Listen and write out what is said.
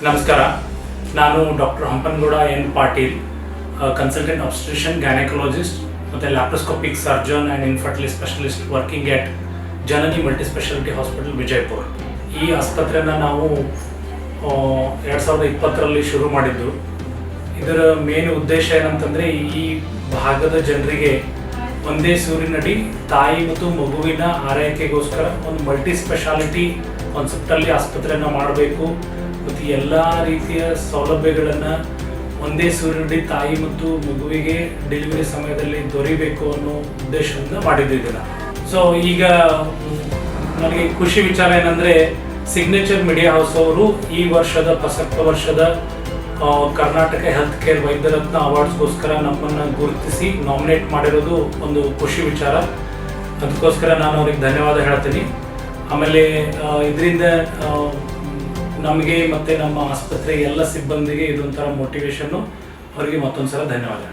ನಮಸ್ಕಾರ. ನಾನು doctor Hampanagouda N Patil, consultant obstetrician gynaecologist ಮತ್ತು laparoscopic surgeon and infertility specialist working at Janani multispeciality hospital Vijayapura. ಈ ಆಸ್ಪತ್ರೆಯನ್ನು ನಾವು 2020ರಲ್ಲಿ ಶುರು ಮಾಡಿದ್ದು. ಇದರ ಮೇನ್ ಉದ್ದೇಶ ಏನಂತಂದರೆ, ಈ ಭಾಗದ ಜನರಿಗೆ ಒಂದೇ ಸೂರಿನಡಿ ತಾಯಿ ಮತ್ತು ಮಗುವಿನ ಆರೈಕೆಗೋಸ್ಕರ ಒಂದು ಮಲ್ಟಿ ಸ್ಪೆಷಾಲಿಟಿ ಕಾನ್ಸೆಪ್ಟಲ್ಲಿ ಆಸ್ಪತ್ರೆಯನ್ನು ಮಾಡಬೇಕು ಮತ್ತು ಎಲ್ಲ ರೀತಿಯ ಸೌಲಭ್ಯಗಳನ್ನು ಒಂದೇ ಸೂರಿನಡಿ ತಾಯಿ ಮತ್ತು ಮಗುವಿಗೆ ಡೆಲಿವರಿ ಸಮಯದಲ್ಲಿ ದೊರೀಬೇಕು ಅನ್ನೋ ಉದ್ದೇಶದಿಂದ ಮಾಡಿದ್ದಿಲ್ಲ. ಸೊ ಈಗ ನನಗೆ ಖುಷಿ ವಿಚಾರ ಏನಂದರೆ, ಸಿಗ್ನೇಚರ್ ಮೀಡಿಯಾ ಹೌಸ್ ಅವರು ಈ ವರ್ಷದ ಪ್ರಸಕ್ತ ವರ್ಷದ ಕರ್ನಾಟಕ ಹೆಲ್ತ್ ಕೇರ್ ವೈದ್ಯರತ್ನ ಅವಾರ್ಡ್ಸ್ಗೋಸ್ಕರ ನಮ್ಮನ್ನು ಗುರುತಿಸಿ ನಾಮಿನೇಟ್ ಮಾಡಿರೋದು ಒಂದು ಖುಷಿ ವಿಚಾರ. ಅದಕ್ಕೋಸ್ಕರ ನಾನು ಅವ್ರಿಗೆ ಧನ್ಯವಾದ ಹೇಳ್ತೀನಿ. ಆಮೇಲೆ ಇದರಿಂದ ನಮಗೆ ಮತ್ತು ನಮ್ಮ ಆಸ್ಪತ್ರೆ ಎಲ್ಲ ಸಿಬ್ಬಂದಿಗೆ ಇದೊಂಥರ ಮೋಟಿವೇಶನ್ನು. ಅವರಿಗೆ ಮತ್ತೊಂದು ಸಲ ಧನ್ಯವಾದ.